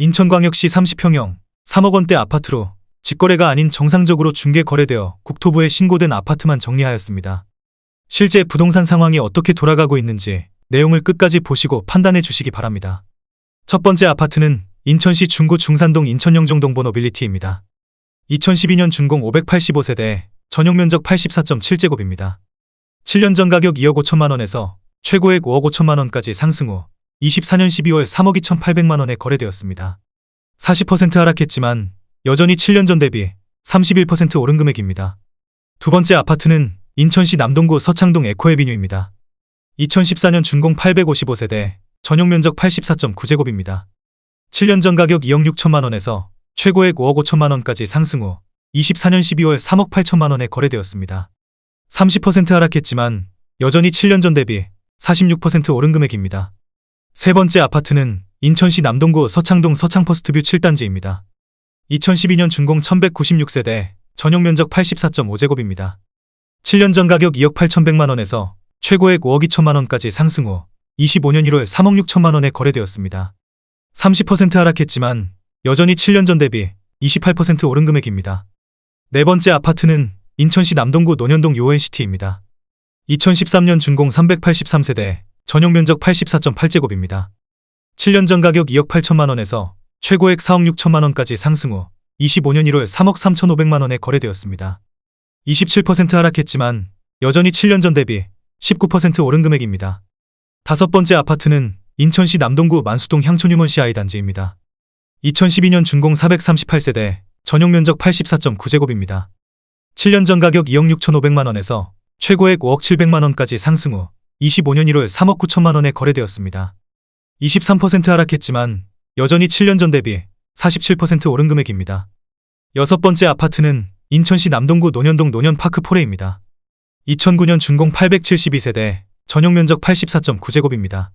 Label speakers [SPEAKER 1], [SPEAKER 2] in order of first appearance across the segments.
[SPEAKER 1] 인천광역시 30평형 3억 원대 아파트로 직거래가 아닌 정상적으로 중개 거래되어 국토부에 신고된 아파트만 정리하였습니다. 실제 부동산 상황이 어떻게 돌아가고 있는지 내용을 끝까지 보시고 판단해 주시기 바랍니다. 첫 번째 아파트는 인천시 중구 중산동 인천영종동 노빌리티입니다. 2012년 준공 585세대, 전용면적 84.7제곱입니다. 7년 전 가격 2억 5천만 원에서 최고액 5억 5천만 원까지 상승 후 24년 12월 3억 2,800만 원에 거래되었습니다. 40% 하락했지만 여전히 7년 전 대비 31% 오른 금액입니다. 두 번째 아파트는 인천시 남동구 서창동 에코에비뉴입니다. 2014년 준공 855세대, 전용면적 84.9제곱입니다. 7년 전 가격 2억 6천만 원에서 최고액 5억 5천만 원까지 상승 후 24년 12월 3억 8천만 원에 거래되었습니다. 30% 하락했지만 여전히 7년 전 대비 46% 오른 금액입니다. 세 번째 아파트는 인천시 남동구 서창동 서창퍼스트뷰 7단지입니다. 2012년 준공 1196세대, 전용면적 84.5제곱입니다. 7년 전 가격 2억 8,100만 원에서 최고액 5억 2천만 원까지 상승 후 25년 1월 3억 6천만 원에 거래되었습니다. 30% 하락했지만 여전히 7년 전 대비 28% 오른 금액입니다. 네 번째 아파트는 인천시 남동구 논현동 요엔시티입니다. 2013년 준공 383세대, 전용면적 84.8제곱입니다. 7년 전 가격 2억 8천만 원에서 최고액 4억 6천만 원까지 상승 후 25년 1월 3억 3,500만 원에 거래되었습니다. 27% 하락했지만 여전히 7년 전 대비 19% 오른 금액입니다. 다섯 번째 아파트는 인천시 남동구 만수동 향촌유먼시 I단지입니다. 2012년 준공 438세대, 전용면적 84.9제곱입니다. 7년 전 가격 2억 6,500만 원에서 최고액 5억 700만 원까지 상승 후 25년 1월 3억 9천만 원에 거래되었습니다. 23% 하락했지만 여전히 7년 전 대비 47% 오른 금액입니다. 여섯 번째 아파트는 인천시 남동구 논현동 논현파크포레입니다. 2009년 준공 872세대, 전용면적 84.9제곱입니다.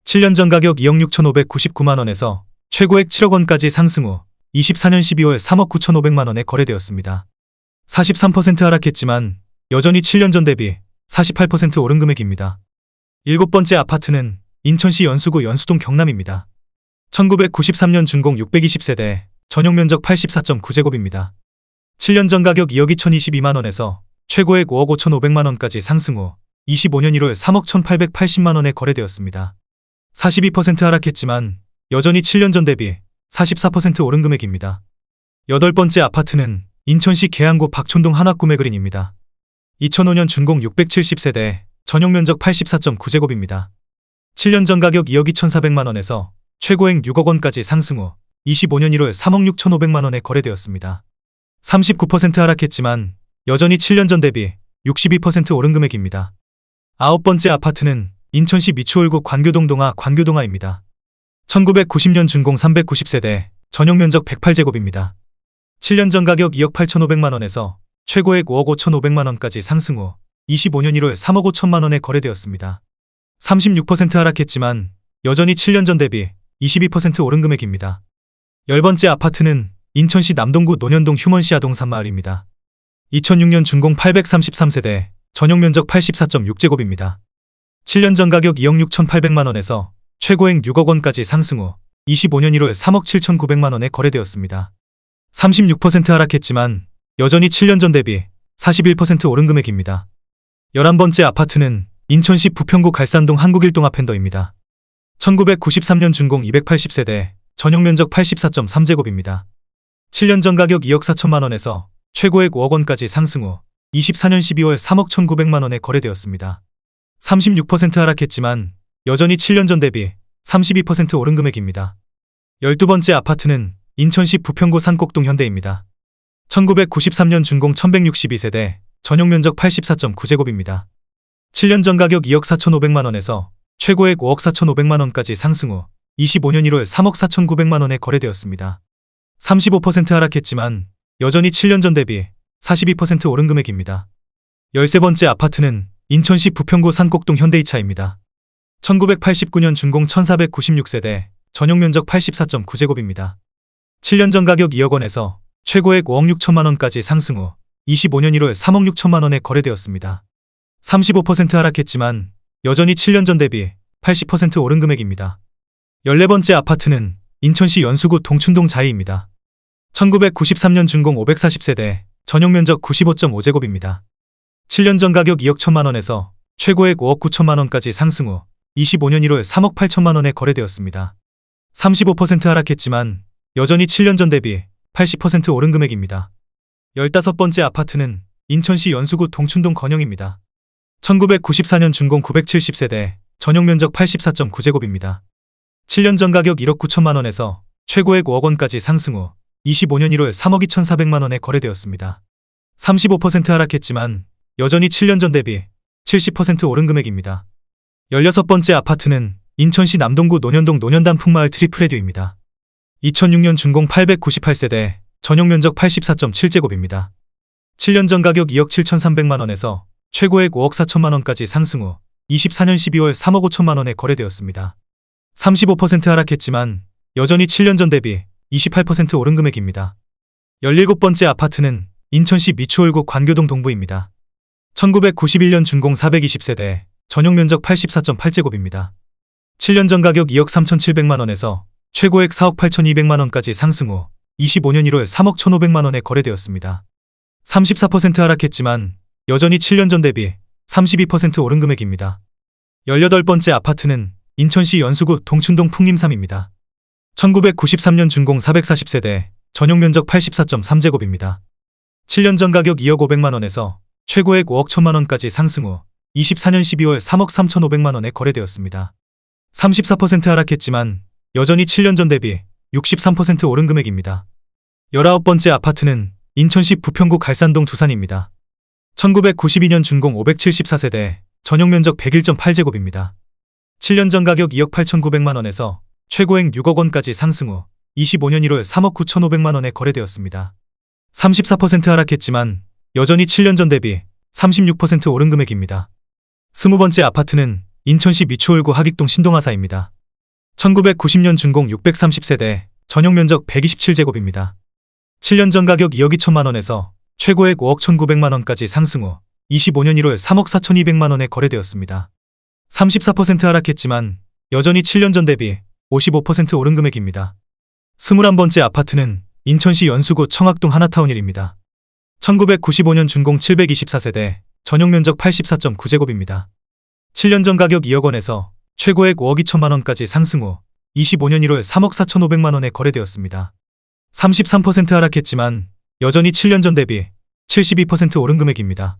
[SPEAKER 1] 7년 전 가격 2억 6,599만 원에서 최고액 7억 원까지 상승 후 24년 12월 3억 9,500만 원에 거래되었습니다. 43% 하락했지만 여전히 7년 전 대비 48% 오른 금액입니다. 일곱 번째 아파트는 인천시 연수구 연수동 경남입니다. 1993년 준공 620세대, 전용면적 84.9제곱입니다. 7년 전 가격 2억 2,022만 원에서 최고액 5억 5,500만 원까지 상승 후 25년 1월 3억 1,880만 원에 거래되었습니다. 42% 하락했지만 여전히 7년 전 대비 44% 오른 금액입니다. 여덟 번째 아파트는 인천시 계양구 박촌동 한화구매그린입니다. 2005년 준공 670세대, 전용면적 84.9제곱입니다. 7년 전 가격 2억 2,400만 원에서 최고액 6억 원까지 상승 후 25년 1월 3억 6,500만 원에 거래되었습니다. 39% 하락했지만 여전히 7년 전 대비 62% 오른 금액입니다. 아홉 번째 아파트는 인천시 미추홀구 관교동 동아 관교동아입니다. 1990년 준공 390세대, 전용면적 108제곱입니다. 7년 전 가격 2억 8,500만 원에서 최고액 5억 5,500만 원까지 상승 후 25년 1월 3억 5천만 원에 거래되었습니다. 36% 하락했지만 여전히 7년 전 대비 22% 오른 금액입니다. 열 번째 아파트는 인천시 남동구 논현동 휴먼시 아동산마을입니다. 2006년 준공 833세대, 전용면적 84.6제곱입니다. 7년 전 가격 2억 6,800만 원에서 최고액 6억 원까지 상승 후 25년 1월 3억 7,900만 원에 거래되었습니다. 36% 하락했지만 여전히 7년 전 대비 41% 오른 금액입니다. 11번째 아파트는 인천시 부평구 갈산동 한국일동 아펜더입니다. 1993년 준공 280세대, 전용면적 84.3제곱입니다. 7년 전 가격 2억 4천만 원에서 최고액 5억 원까지 상승 후 24년 12월 3억 1,900만 원에 거래되었습니다. 36% 하락했지만 여전히 7년 전 대비 32% 오른 금액입니다. 12번째 아파트는 인천시 부평구 산곡동 현대입니다. 1993년 준공 1162세대, 전용면적 84.9제곱입니다. 7년 전 가격 2억 4,500만 원에서 최고액 5억 4,500만 원까지 상승 후 25년 1월 3억 4,900만 원에 거래되었습니다. 35% 하락했지만 여전히 7년 전 대비 42% 오른 금액입니다. 13번째 아파트는 인천시 부평구 산곡동 현대이차입니다. 1989년 준공 1496세대, 전용면적 84.9제곱입니다. 7년 전 가격 2억 원에서 최고액 5억 6천만 원까지 상승 후 25년 1월 3억 6천만 원에 거래되었습니다. 35% 하락했지만 여전히 7년 전 대비 80% 오른 금액입니다. 14번째 아파트는 인천시 연수구 동춘동 자이입니다. 1993년 준공 540세대, 전용 면적 95.5제곱입니다. 7년 전 가격 2억 1천만 원에서 최고액 5억 9천만 원까지 상승 후 25년 1월 3억 8천만 원에 거래되었습니다. 35% 하락했지만 여전히 7년 전 대비 80% 오른 금액입니다. 15번째 아파트는 인천시 연수구 동춘동 건영입니다. 1994년 준공 970세대, 전용 면적 84.9제곱입니다. 7년 전 가격 1억 9천만 원에서 최고액 5억 원까지 상승 후 25년 1월 3억 2,400만 원에 거래되었습니다. 35% 하락했지만 여전히 7년 전 대비 70% 오른 금액입니다. 16번째 아파트는 인천시 남동구 논현동 논현단 풍마을 트리플레듀입니다. 2006년 준공 898세대, 전용 면적 84.7제곱입니다. 7년 전 가격 2억 7,300만 원에서 최고액 5억 4천만 원까지 상승 후 24년 12월 3억 5천만 원에 거래되었습니다. 35% 하락했지만 여전히 7년 전 대비 28% 오른 금액입니다. 17번째 아파트는 인천시 미추홀구 관교동 동부입니다. 1991년 준공 420세대, 전용 면적 84.8제곱입니다. 7년 전 가격 2억 3,700만 원에서 최고액 4억 8,200만 원까지 상승 후 25년 1월 3억 1,500만 원에 거래되었습니다. 34% 하락했지만 여전히 7년 전 대비 32% 오른 금액입니다. 18번째 아파트는 인천시 연수구 동춘동 풍림삼입니다. 1993년 준공 440세대, 전용 면적 84.3제곱입니다. 7년 전 가격 2억 500만 원에서 최고액 5억 1천만 원까지 상승 후 24년 12월 3억 3,500만 원에 거래되었습니다. 34% 하락했지만 여전히 7년 전 대비 63% 오른 금액입니다. 19번째 아파트는 인천시 부평구 갈산동 두산입니다. 1992년 준공 574세대, 전용 면적 101.8제곱입니다. 7년 전 가격 2억 8,900만 원에서 최고액 6억 원까지 상승 후 25년 1월 3억 9,500만 원에 거래되었습니다. 34% 하락했지만 여전히 7년 전 대비 36% 오른 금액입니다. 20번째 아파트는 인천시 미추홀구 하익동 신동아사입니다. 1990년 준공 630세대, 전용 면적 127제곱입니다. 7년 전 가격 2억 2천만 원에서 최고액 5억 1,900만 원까지 상승 후 25년 1월 3억 4,200만 원에 거래되었습니다. 34% 하락했지만 여전히 7년 전 대비 55% 오른 금액입니다. 21번째 아파트는 인천시 연수구 청학동 하나타운 1입니다. 1995년 준공 724세대, 전용 면적 84.9제곱입니다. 7년 전 가격 2억 원에서 최고액 5억 2천만 원까지 상승 후 25년 1월 3억 4,500만 원에 거래되었습니다. 33% 하락했지만 여전히 7년 전 대비 72% 오른 금액입니다.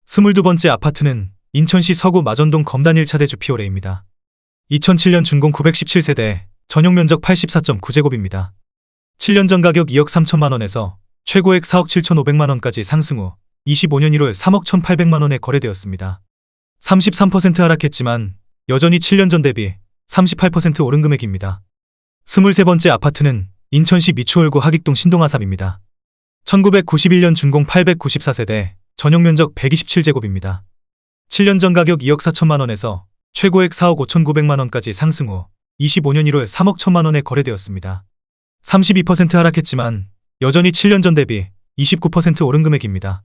[SPEAKER 1] 22번째 아파트는 인천시 서구 마전동 검단 1차대 주피오레입니다. 2007년 준공 917세대, 전용 면적 84.9제곱입니다. 7년 전 가격 2억 3천만 원에서 최고액 4억 7,500만 원까지 상승 후 25년 1월 3억 1,800만 원에 거래되었습니다. 33% 하락했지만 여전히 7년 전 대비 38% 오른 금액입니다. 23번째 아파트는 인천시 미추홀구 하익동 신동아삽입니다. 1991년 준공 894세대, 전용 면적 127제곱입니다. 7년 전 가격 2억 4천만 원에서 최고액 4억 5,900만 원까지 상승 후 25년 1월 3억 1천만 원에 거래되었습니다. 32% 하락했지만 여전히 7년 전 대비 29% 오른 금액입니다.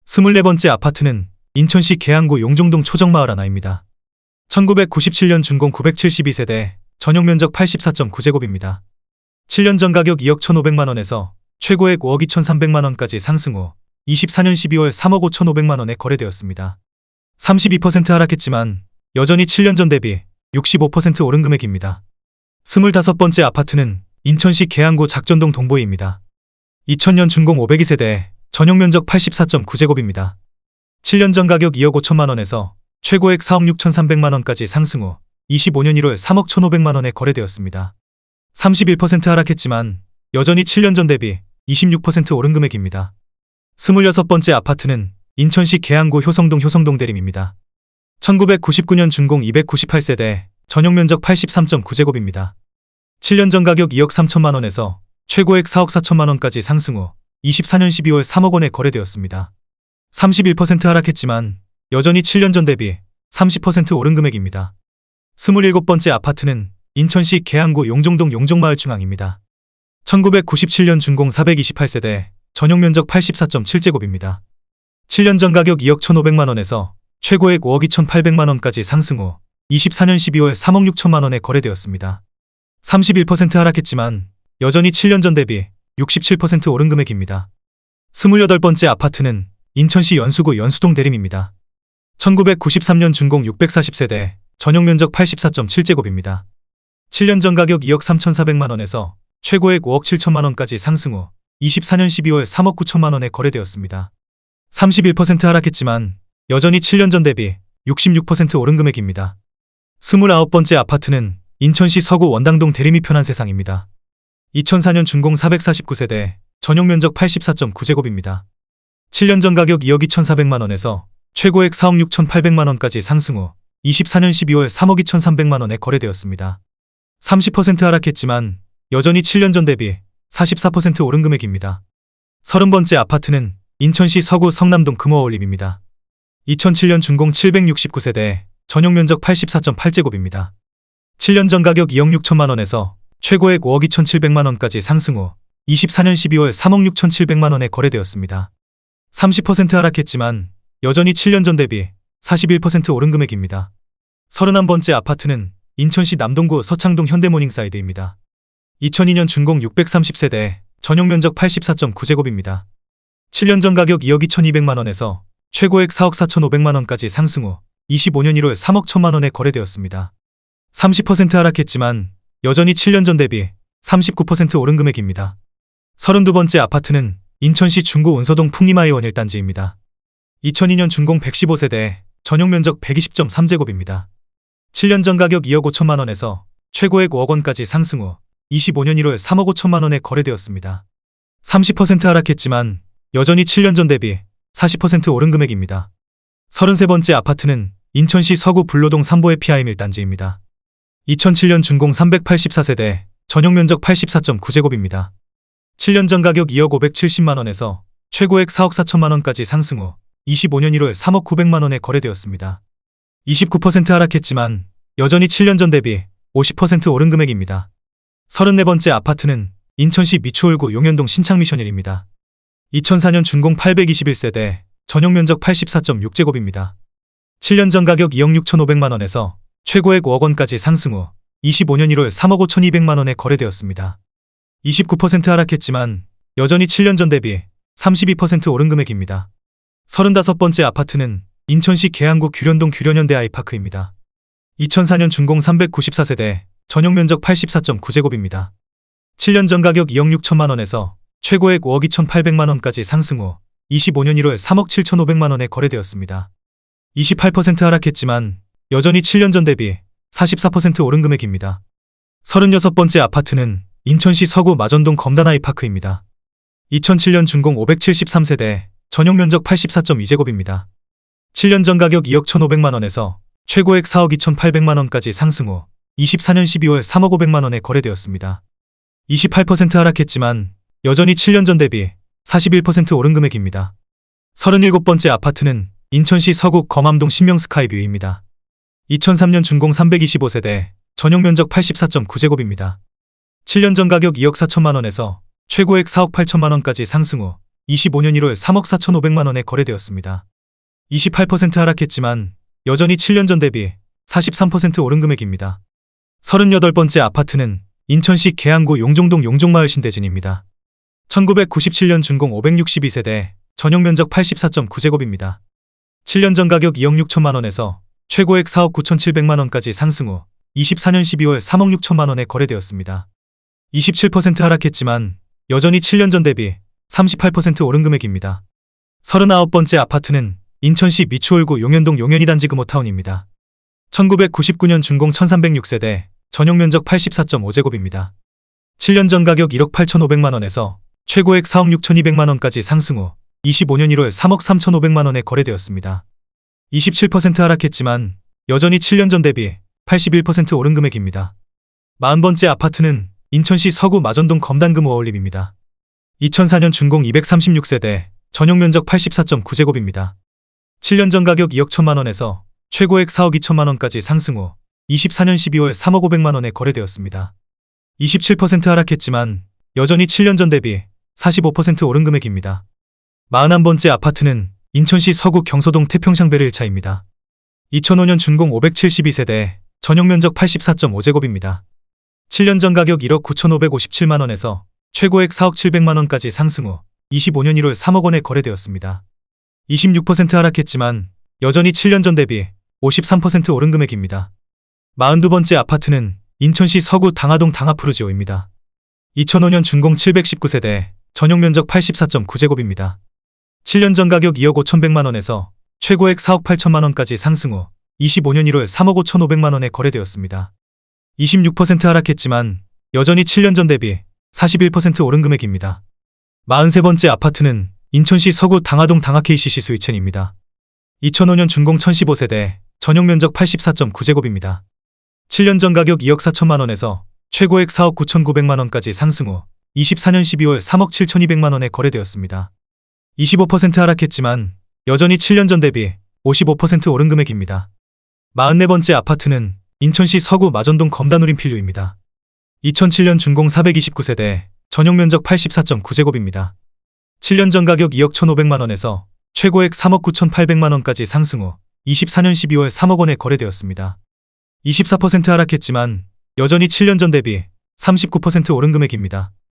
[SPEAKER 1] 24번째 아파트는 인천시 계양구 용종동 초정마을 하나입니다. 1997년 준공 972세대, 전용 면적 84.9제곱입니다. 7년 전 가격 2억 1,500만 원에서 최고액 5억 2,300만 원까지 상승 후 24년 12월 3억 5,500만 원에 거래되었습니다. 32% 하락했지만 여전히 7년 전 대비 65% 오른 금액입니다. 25번째 아파트는 인천시 계양구 작전동 동보이입니다. 2000년 준공 502세대, 전용 면적 84.9제곱입니다. 7년 전 가격 2억 5천만 원에서 최고액 4억 6,300만 원까지 상승 후 25년 1월 3억 1,500만 원에 거래되었습니다. 31% 하락했지만 여전히 7년 전 대비 26% 오른 금액입니다. 26번째 아파트는 인천시 계양구 효성동 대림입니다. 1999년 준공 298세대, 전용 면적 83.9제곱입니다. 7년 전 가격 2억 3천만 원에서 최고액 4억 4천만 원까지 상승 후 24년 12월 3억 원에 거래되었습니다. 31% 하락했지만 여전히 7년 전 대비 30% 오른 금액입니다. 27번째 아파트는 인천시 계양구 용종동 용종마을 중앙입니다. 1997년 준공 428세대, 전용 면적 84.7제곱입니다. 7년 전 가격 2억 1,500만 원에서 최고액 5억 2,800만 원까지 상승 후 24년 12월 3억 6천만 원에 거래되었습니다. 31% 하락했지만 여전히 7년 전 대비 67% 오른 금액입니다. 28번째 아파트는 인천시 연수구 연수동 대림입니다. 1993년 준공 640세대, 전용 면적 84.7제곱입니다. 7년 전 가격 2억 3,400만원에서 최고액 5억 7천만원까지 상승 후 24년 12월 3억 9천만원에 거래되었습니다. 31% 하락했지만 여전히 7년 전 대비 66% 오른 금액입니다. 29번째 아파트는 인천시 서구 원당동 대림이 편한 세상입니다. 2004년 준공 449세대, 전용 면적 84.9제곱입니다. 7년 전 가격 2억 2,400만원에서 최고액 4억 6,800만원까지 상승 후 24년 12월 3억 2,300만원에 거래되었습니다. 30% 하락했지만 여전히 7년 전 대비 44% 오른 금액입니다. 30번째 아파트는 인천시 서구 성남동 금호어울림입니다. 2007년 준공 769세대, 전용 면적 84.8제곱입니다. 7년 전 가격 2억 6천만원에서 최고액 5억 2,700만원까지 상승 후 24년 12월 3억 6,700만원에 거래되었습니다. 30% 하락했지만 여전히 7년 전 대비 41% 오른 금액입니다. 31번째 아파트는 인천시 남동구 서창동 현대모닝사이드입니다. 2002년 준공 630세대, 전용 면적 84.9제곱입니다. 7년 전 가격 2억 2,200만원에서 최고액 4억 4,500만원까지 상승 후 25년 1월 3억 1천만원에 거래되었습니다. 30% 하락했지만 여전히 7년 전 대비 39% 오른 금액입니다. 32번째 아파트는 인천시 중구 운서동 풍림아이원 1단지입니다. 2002년 준공 115세대, 전용 면적 120.3제곱입니다. 7년 전 가격 2억 5천만원에서 최고액 5억원까지 상승 후 25년 1월 3억 5천만원에 거래되었습니다. 30% 하락했지만 여전히 7년 전 대비 40% 오른 금액입니다. 33번째 아파트는 인천시 서구 불로동 삼보의 피아임 1단지입니다. 2007년 준공 384세대, 전용 면적 84.9제곱입니다. 7년 전 가격 2억 570만원에서 최고액 4억 4천만원까지 상승 후 25년 1월 3억 900만원에 거래되었습니다. 29% 하락했지만 여전히 7년 전 대비 50% 오른 금액입니다. 34번째 아파트는 인천시 미추홀구 용현동 신창미션일입니다. 2004년 준공 821세대, 전용 면적 84.6제곱입니다. 7년 전 가격 2억 6,500만원에서 최고액 5억원까지 상승 후 25년 1월 3억 5,200만원에 거래되었습니다. 29% 하락했지만 여전히 7년 전 대비 32% 오른 금액입니다. 35번째 아파트는 인천시 계양구 규련동 규련현대 아이파크입니다. 2004년 준공 394세대, 전용 면적 84.9제곱입니다. 7년 전 가격 2억 6천만원에서 최고액 5억 2,800만원까지 상승 후 25년 1월 3억 7,500만원에 거래되었습니다. 28% 하락했지만 여전히 7년 전 대비 44% 오른 금액입니다. 36번째 아파트는 인천시 서구 마전동 검단 아이파크입니다. 2007년 준공 573세대, 전용 면적 84.2제곱입니다. 7년 전 가격 2억 1,500만원에서 최고액 4억 2,800만원까지 상승 후 24년 12월 3억 500만원에 거래되었습니다. 28% 하락했지만 여전히 7년 전 대비 41% 오른 금액입니다. 37번째 아파트는 인천시 서구 검암동 신명스카이뷰입니다. 2003년 준공 325세대, 전용 면적 84.9제곱입니다. 7년 전 가격 2억 4천만원에서 최고액 4억 8천만원까지 상승 후 25년 1월 3억 4,500만원에 거래되었습니다. 28% 하락했지만 여전히 7년 전 대비 43% 오른 금액입니다. 38번째 아파트는 인천시 계양구 용종동 용종마을 신대진입니다. 1997년 준공 562세대, 전용 면적 84.9제곱입니다. 7년 전 가격 2억 6천만원에서 최고액 4억 9,700만원까지 상승 후 24년 12월 3억 6천만원에 거래되었습니다. 27% 하락했지만 여전히 7년 전 대비 38% 오른 금액입니다. 39번째 아파트는 인천시 미추홀구 용현동 용현이단지 금호타운입니다. 1999년 준공 1306세대, 전용 면적 84.5제곱입니다. 7년 전 가격 1억 8,500만원에서 최고액 4억 6,200만원까지 상승 후 25년 1월 3억 3,500만원에 거래되었습니다. 27% 하락했지만 여전히 7년 전 대비 81% 오른 금액입니다. 40번째 아파트는 인천시 서구 마전동 검단금호어울림입니다. 2004년 준공 236세대, 전용 면적 84.9제곱입니다. 7년 전 가격 2억 1천만원에서 최고액 4억 2천만원까지 상승 후 24년 12월 3억 500만원에 거래되었습니다. 27% 하락했지만 여전히 7년 전 대비 45% 오른 금액입니다. 41번째 아파트는 인천시 서구 경서동 태평샹베르 1차입니다. 2005년 준공 572세대, 전용 면적 84.5제곱입니다. 7년 전 가격 1억 9,557만 원에서 최고액 4억 700만 원까지 상승 후 25년 1월 3억 원에 거래되었습니다. 26% 하락했지만 여전히 7년 전 대비 53% 오른 금액입니다. 42번째 아파트는 인천시 서구 당하동 당하푸르지오입니다. 2005년 준공 719세대, 전용 면적 84.9제곱입니다. 7년 전 가격 2억 5,100만 원에서 최고액 4억 8천만 원까지 상승 후 25년 1월 3억 5,500만 원에 거래되었습니다. 26% 하락했지만 여전히 7년 전 대비 41% 오른 금액입니다. 43번째 아파트는 인천시 서구 당하동 당하-KCC 스위첸입니다. 2005년 준공 1015세대, 전용 면적 84.9제곱입니다. 7년 전 가격 2억 4천만 원에서 최고액 4억 9,900만 원까지 상승 후 24년 12월 3억 7,200만 원에 거래되었습니다. 25% 하락했지만 여전히 7년 전 대비 55% 오른 금액입니다. 44번째 아파트는 인천시 서구 마전동 검다누림 필류입니다. 2007년 준공 429세대, 전용 면적 84.9제곱입니다. 7년 전 가격 2억 1,500만 원에서 최고액 3억 9,800만 원까지 상승 후 24년 12월 3억 원에 거래되었습니다. 24% 하락했지만 여전히 7년 전 대비 39% 오른 금액입니다.